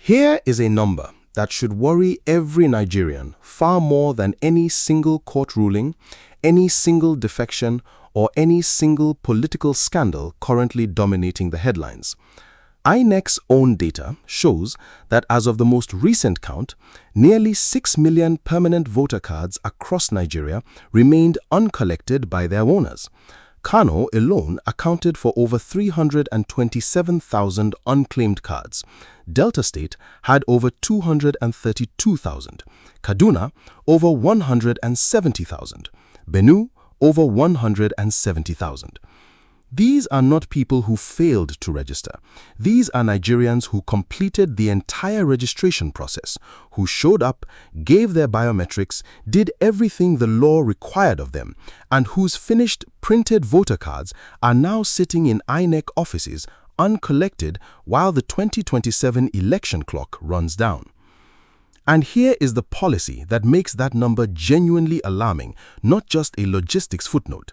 Here is a number that should worry every Nigerian far more than any single court ruling, any single defection, or any single political scandal currently dominating the headlines. INEC's own data shows that as of the most recent count, nearly 6 million permanent voter cards across Nigeria remained uncollected by their owners. Kano alone accounted for over 327,000 unclaimed cards. Delta State had over 232,000. Kaduna over 170,000. Benue over 170,000. These are not people who failed to register. These are Nigerians who completed the entire registration process, who showed up, gave their biometrics, did everything the law required of them, and whose finished printed voter cards are now sitting in INEC offices uncollected while the 2027 election clock runs down. And here is the policy that makes that number genuinely alarming, not just a logistics footnote.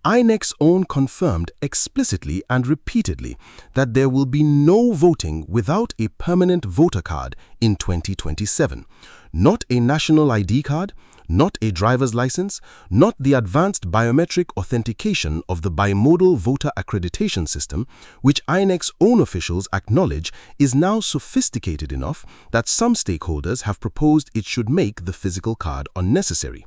INEC's own confirmed explicitly and repeatedly that there will be no voting without a permanent voter card in 2027. Not a national ID card, not a driver's license, not the advanced biometric authentication of the bimodal voter accreditation system, which INEC's own officials acknowledge is now sophisticated enough that some stakeholders have proposed it should make the physical card unnecessary.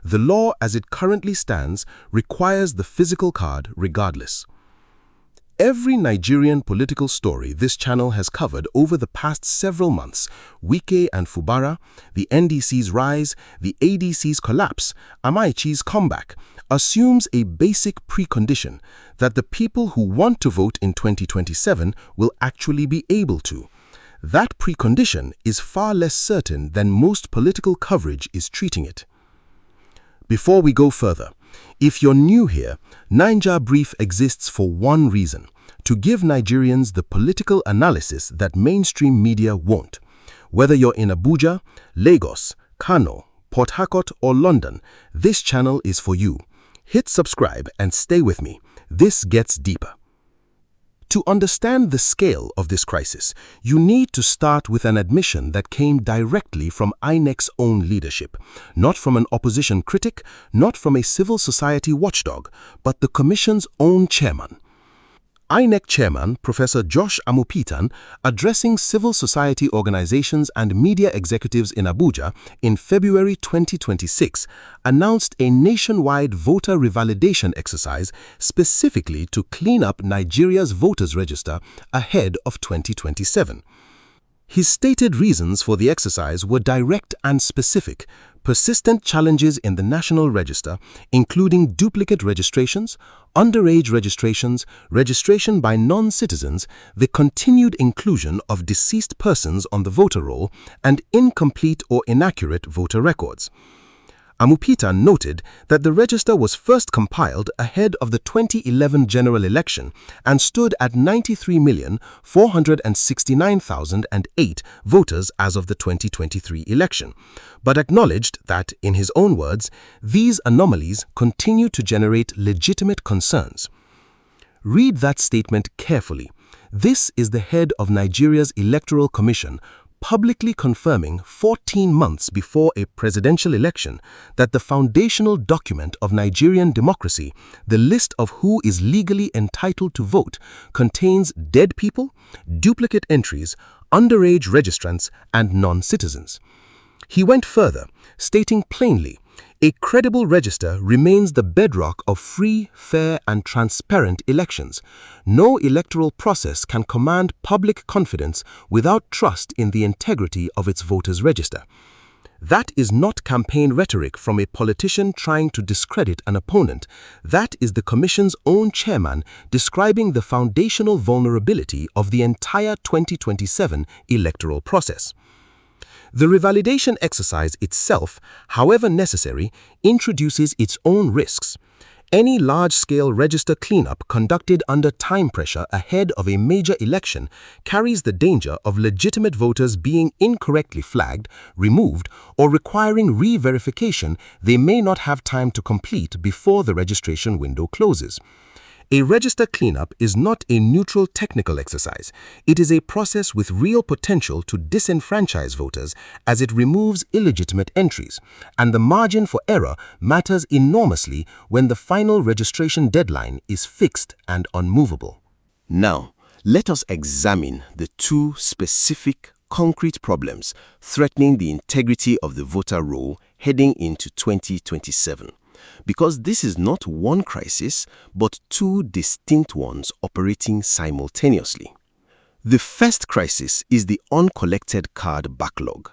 The law as it currently stands requires the physical card regardless. Every Nigerian political story this channel has covered over the past several months, Wike and Fubara, the NDC's rise, the ADC's collapse, Amaichi's comeback, assumes a basic precondition that the people who want to vote in 2027 will actually be able to. That precondition is far less certain than most political coverage is treating it. Before we go further, if you're new here, Naija Brief exists for one reason: to give Nigerians the political analysis that mainstream media won't. Whether you're in Abuja, Lagos, Kano, Port Harcourt, or London, this channel is for you. Hit subscribe and stay with me. This gets deeper. To understand the scale of this crisis, you need to start with an admission that came directly from INEC's own leadership, not from an opposition critic, not from a civil society watchdog, but the Commission's own chairman. INEC Chairman Professor Josh Amupitan, addressing civil society organizations and media executives in Abuja in February 2026, announced a nationwide voter revalidation exercise specifically to clean up Nigeria's voters' register ahead of 2027. His stated reasons for the exercise were direct and specific: persistent challenges in the National Register, including duplicate registrations, underage registrations, registration by non-citizens, the continued inclusion of deceased persons on the voter roll, and incomplete or inaccurate voter records. Amupitan noted that the register was first compiled ahead of the 2011 general election and stood at 93,469,008 voters as of the 2023 election, but acknowledged that, in his own words, these anomalies continue to generate legitimate concerns. Read that statement carefully. This is the head of Nigeria's Electoral Commission, publicly confirming 14 months before a presidential election that the foundational document of Nigerian democracy, the list of who is legally entitled to vote, contains dead people, duplicate entries, underage registrants, and non-citizens. He went further, stating plainly, a credible register remains the bedrock of free, fair, and transparent elections. No electoral process can command public confidence without trust in the integrity of its voters' register. That is not campaign rhetoric from a politician trying to discredit an opponent. That is the Commission's own chairman describing the foundational vulnerability of the entire 2027 electoral process. The revalidation exercise itself, however necessary, introduces its own risks. Any large-scale register cleanup conducted under time pressure ahead of a major election carries the danger of legitimate voters being incorrectly flagged, removed, or requiring re-verification they may not have time to complete before the registration window closes. A register cleanup is not a neutral technical exercise. It is a process with real potential to disenfranchise voters as it removes illegitimate entries, and the margin for error matters enormously when the final registration deadline is fixed and unmovable. Now, let us examine the two specific, concrete problems threatening the integrity of the voter roll heading into 2027. Because this is not one crisis, but two distinct ones operating simultaneously. The first crisis is the uncollected card backlog.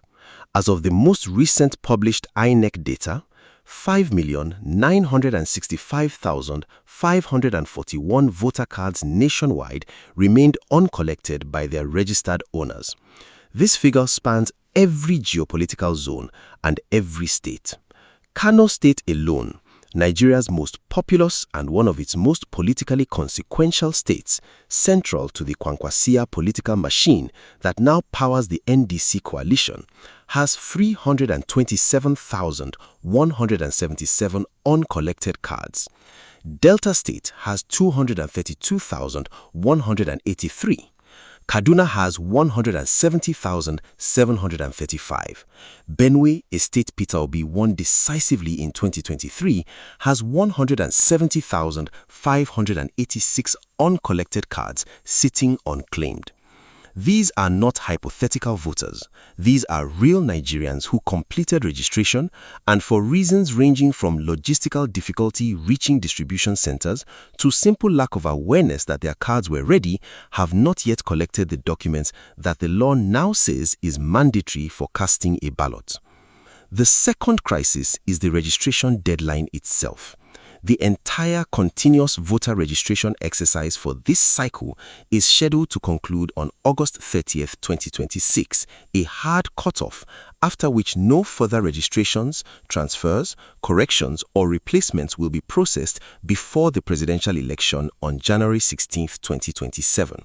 As of the most recent published INEC data, 5,965,541 voter cards nationwide remained uncollected by their registered owners. This figure spans every geopolitical zone and every state. Kano State alone, Nigeria's most populous and one of its most politically consequential states, central to the Kwankwasia political machine that now powers the NDC coalition, has 327,177 uncollected cards. Delta State has 232,183. Kaduna has 170,735. Benue, a state Peter Obi won decisively in 2023, has 170,586 uncollected cards sitting unclaimed. These are not hypothetical voters. These are real Nigerians who completed registration and for reasons ranging from logistical difficulty reaching distribution centers to simple lack of awareness that their cards were ready, have not yet collected the documents that the law now says is mandatory for casting a ballot. The second crisis is the registration deadline itself. The entire continuous voter registration exercise for this cycle is scheduled to conclude on August 30th, 2026, a hard cutoff, after which no further registrations, transfers, corrections, or replacements will be processed before the presidential election on January 16th, 2027.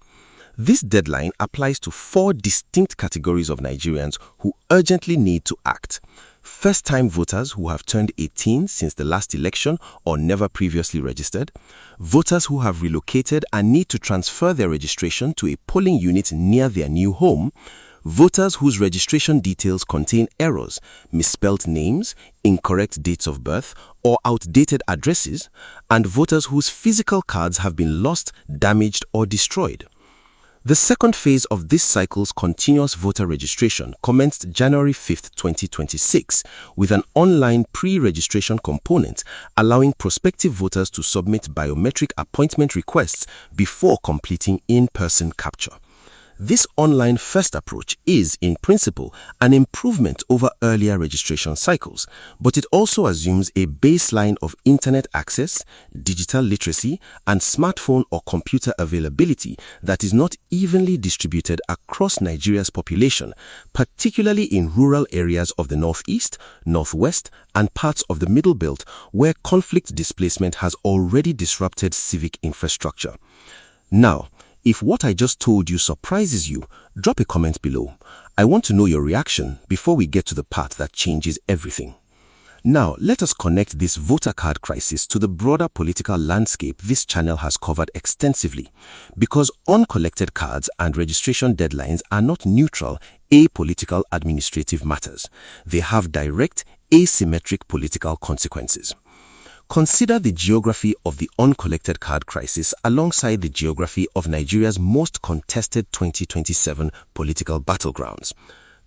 This deadline applies to four distinct categories of Nigerians who urgently need to act. First-time voters who have turned 18 since the last election or never previously registered, voters who have relocated and need to transfer their registration to a polling unit near their new home, voters whose registration details contain errors, misspelled names, incorrect dates of birth, or outdated addresses, and voters whose physical cards have been lost, damaged, or destroyed. The second phase of this cycle's continuous voter registration commenced January 5, 2026, with an online pre-registration component allowing prospective voters to submit biometric appointment requests before completing in-person capture. This online first approach is, in principle, an improvement over earlier registration cycles, but it also assumes a baseline of internet access, digital literacy, and smartphone or computer availability that is not evenly distributed across Nigeria's population, particularly in rural areas of the Northeast, Northwest, and parts of the Middle Belt where conflict displacement has already disrupted civic infrastructure. Now, if what I just told you surprises you, drop a comment below. I want to know your reaction before we get to the part that changes everything. Now, let us connect this voter card crisis to the broader political landscape this channel has covered extensively, because uncollected cards and registration deadlines are not neutral, apolitical administrative matters. They have direct, asymmetric political consequences. Consider the geography of the uncollected card crisis alongside the geography of Nigeria's most contested 2027 political battlegrounds.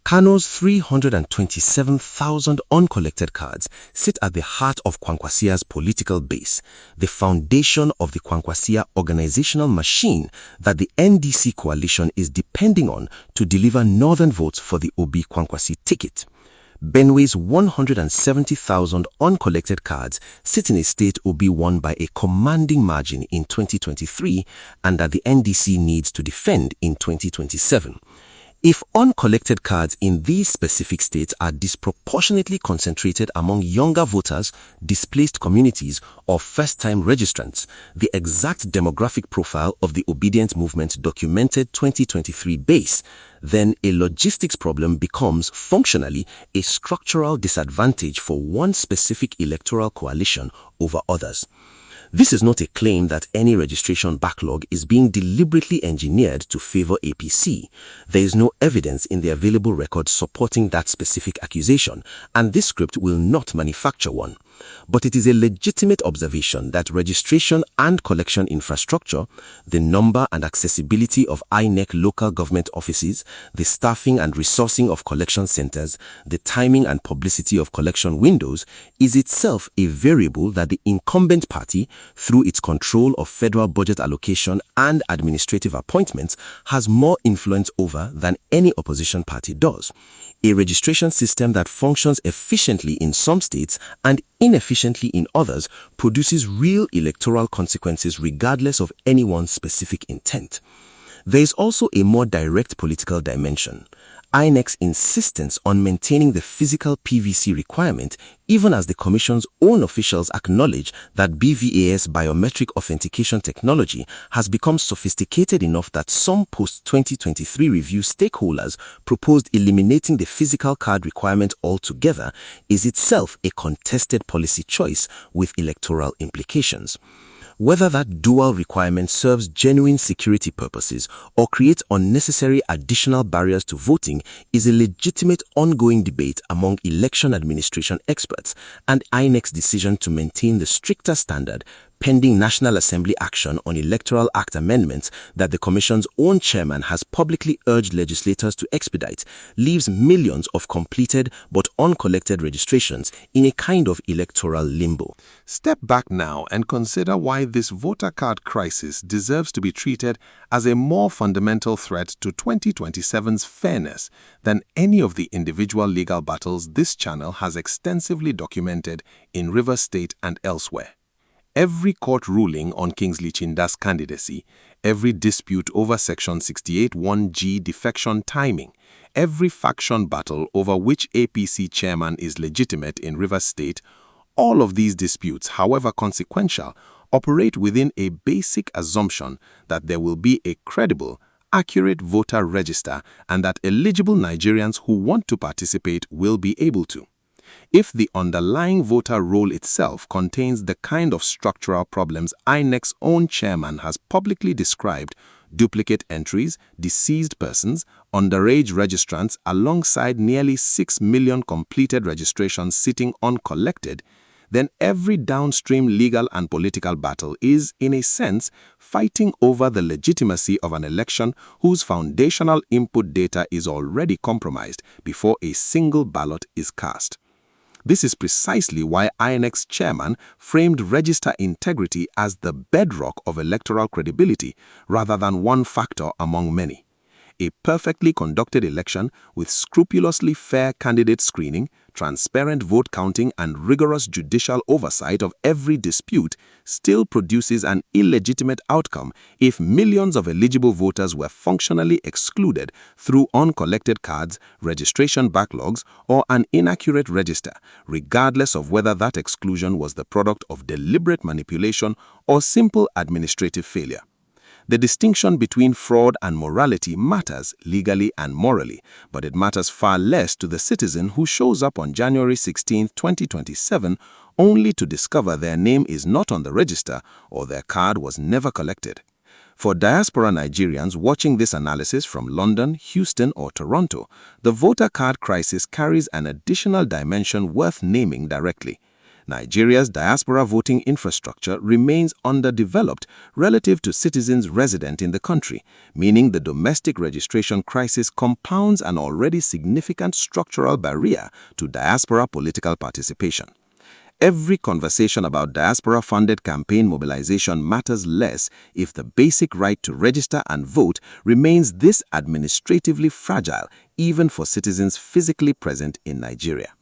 Kano's 327,000 uncollected cards sit at the heart of Kwankwasia's political base, the foundation of the Kwankwasia organizational machine that the NDC coalition is depending on to deliver northern votes for the Obi Kwankwasi ticket. Benue's 170,000 uncollected cards sit in a state Obi won by a commanding margin in 2023 and that the NDC needs to defend in 2027. If uncollected cards in these specific states are disproportionately concentrated among younger voters, displaced communities, or first-time registrants, the exact demographic profile of the obedient movement documented 2023 base, then a logistics problem becomes functionally a structural disadvantage for one specific electoral coalition over others. This is not a claim that any registration backlog is being deliberately engineered to favor APC. There is no evidence in the available records supporting that specific accusation, and this script will not manufacture one. But it is a legitimate observation that registration and collection infrastructure, the number and accessibility of INEC local government offices, the staffing and resourcing of collection centers, the timing and publicity of collection windows, is itself a variable that the incumbent party, through its control of federal budget allocation and administrative appointments, has more influence over than any opposition party does. A registration system that functions efficiently in some states and inefficiently in others produces real electoral consequences regardless of anyone's specific intent. There is also a more direct political dimension. INEC's insistence on maintaining the physical PVC requirement, even as the Commission's own officials acknowledge that BVAS biometric authentication technology has become sophisticated enough that some post-2023 review stakeholders proposed eliminating the physical card requirement altogether, is itself a contested policy choice with electoral implications. Whether that dual requirement serves genuine security purposes or creates unnecessary additional barriers to voting is a legitimate ongoing debate among election administration experts, and INEC's decision to maintain the stricter standard pending National Assembly action on Electoral Act amendments that the Commission's own chairman has publicly urged legislators to expedite leaves millions of completed but uncollected registrations in a kind of electoral limbo. Step back now and consider why this voter card crisis deserves to be treated as a more fundamental threat to 2027's fairness than any of the individual legal battles this channel has extensively documented in Rivers State and elsewhere. Every court ruling on Kingsley Chinda's candidacy, every dispute over Section 68(1)(g) defection timing, every faction battle over which APC chairman is legitimate in Rivers State, all of these disputes, however consequential, operate within a basic assumption that there will be a credible, accurate voter register and that eligible Nigerians who want to participate will be able to. If the underlying voter roll itself contains the kind of structural problems INEC's own chairman has publicly described, duplicate entries, deceased persons, underage registrants alongside nearly 6 million completed registrations sitting uncollected, then every downstream legal and political battle is, in a sense, fighting over the legitimacy of an election whose foundational input data is already compromised before a single ballot is cast. This is precisely why INEC's chairman framed register integrity as the bedrock of electoral credibility rather than one factor among many. A perfectly conducted election with scrupulously fair candidate screening, transparent vote counting, and rigorous judicial oversight of every dispute still produces an illegitimate outcome if millions of eligible voters were functionally excluded through uncollected cards, registration backlogs, or an inaccurate register, regardless of whether that exclusion was the product of deliberate manipulation or simple administrative failure. The distinction between fraud and morality matters legally and morally, but it matters far less to the citizen who shows up on January 16, 2027, only to discover their name is not on the register or their card was never collected. For diaspora Nigerians watching this analysis from London, Houston, or Toronto, the voter card crisis carries an additional dimension worth naming directly. Nigeria's diaspora voting infrastructure remains underdeveloped relative to citizens resident in the country, meaning the domestic registration crisis compounds an already significant structural barrier to diaspora political participation. Every conversation about diaspora-funded campaign mobilization matters less if the basic right to register and vote remains this administratively fragile, even for citizens physically present in Nigeria.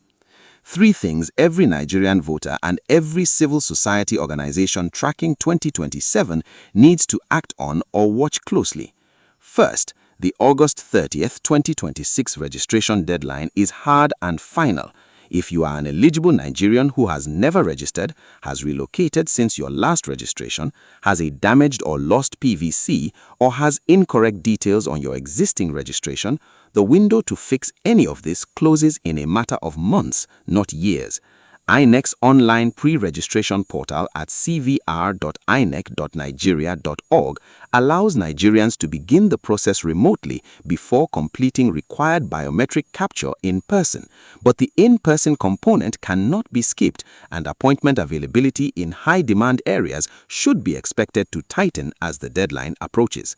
Three things every Nigerian voter and every civil society organization tracking 2027 needs to act on or watch closely. First, the August 30th, 2026 registration deadline is hard and final. If you are an eligible Nigerian who has never registered, has relocated since your last registration, has a damaged or lost PVC, or has incorrect details on your existing registration, the window to fix any of this closes in a matter of months, not years. INEC's online pre-registration portal at cvr.inec.nigeria.org allows Nigerians to begin the process remotely before completing required biometric capture in person. But the in-person component cannot be skipped, and appointment availability in high-demand areas should be expected to tighten as the deadline approaches.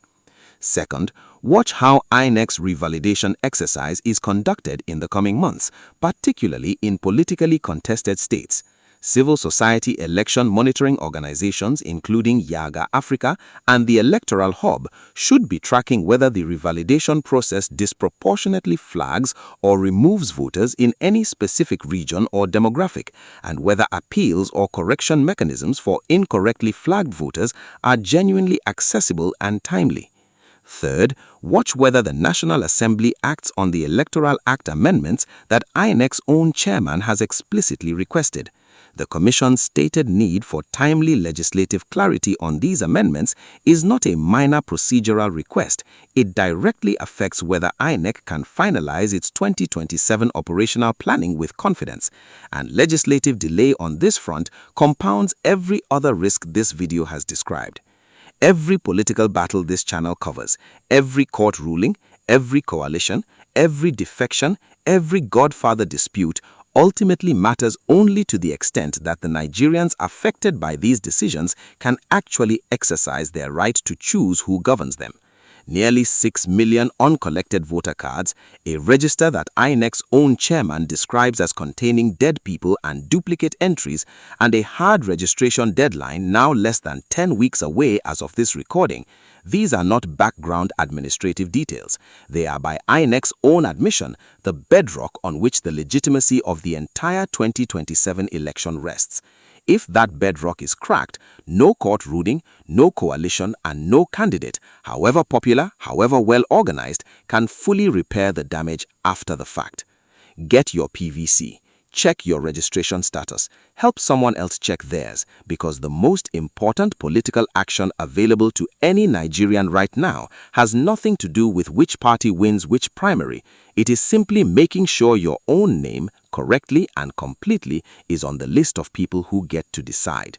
Second, watch how INEC's revalidation exercise is conducted in the coming months, particularly in politically contested states. Civil society election monitoring organizations, including Yaga Africa and the Electoral Hub, should be tracking whether the revalidation process disproportionately flags or removes voters in any specific region or demographic, and whether appeals or correction mechanisms for incorrectly flagged voters are genuinely accessible and timely. Third, watch whether the National Assembly acts on the Electoral Act amendments that INEC's own chairman has explicitly requested. The Commission's stated need for timely legislative clarity on these amendments is not a minor procedural request. It directly affects whether INEC can finalize its 2027 operational planning with confidence, and legislative delay on this front compounds every other risk this video has described. Every political battle this channel covers, every court ruling, every coalition, every defection, every Godfather dispute ultimately matters only to the extent that the Nigerians affected by these decisions can actually exercise their right to choose who governs them. Nearly 6 million uncollected voter cards, a register that INEC's own chairman describes as containing dead people and duplicate entries, and a hard registration deadline now less than 10 weeks away as of this recording. These are not background administrative details. They are, by INEC's own admission, the bedrock on which the legitimacy of the entire 2027 election rests. If that bedrock is cracked, no court ruling, no coalition, and no candidate, however popular, however well organized, can fully repair the damage after the fact. Get your PVC. Check your registration status. Help someone else check theirs, because the most important political action available to any Nigerian right now has nothing to do with which party wins which primary. It is simply making sure your own name, correctly and completely, is on the list of people who get to decide.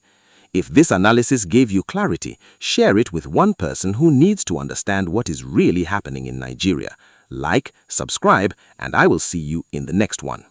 If this analysis gave you clarity, share it with one person who needs to understand what is really happening in Nigeria. Like, subscribe, and I will see you in the next one.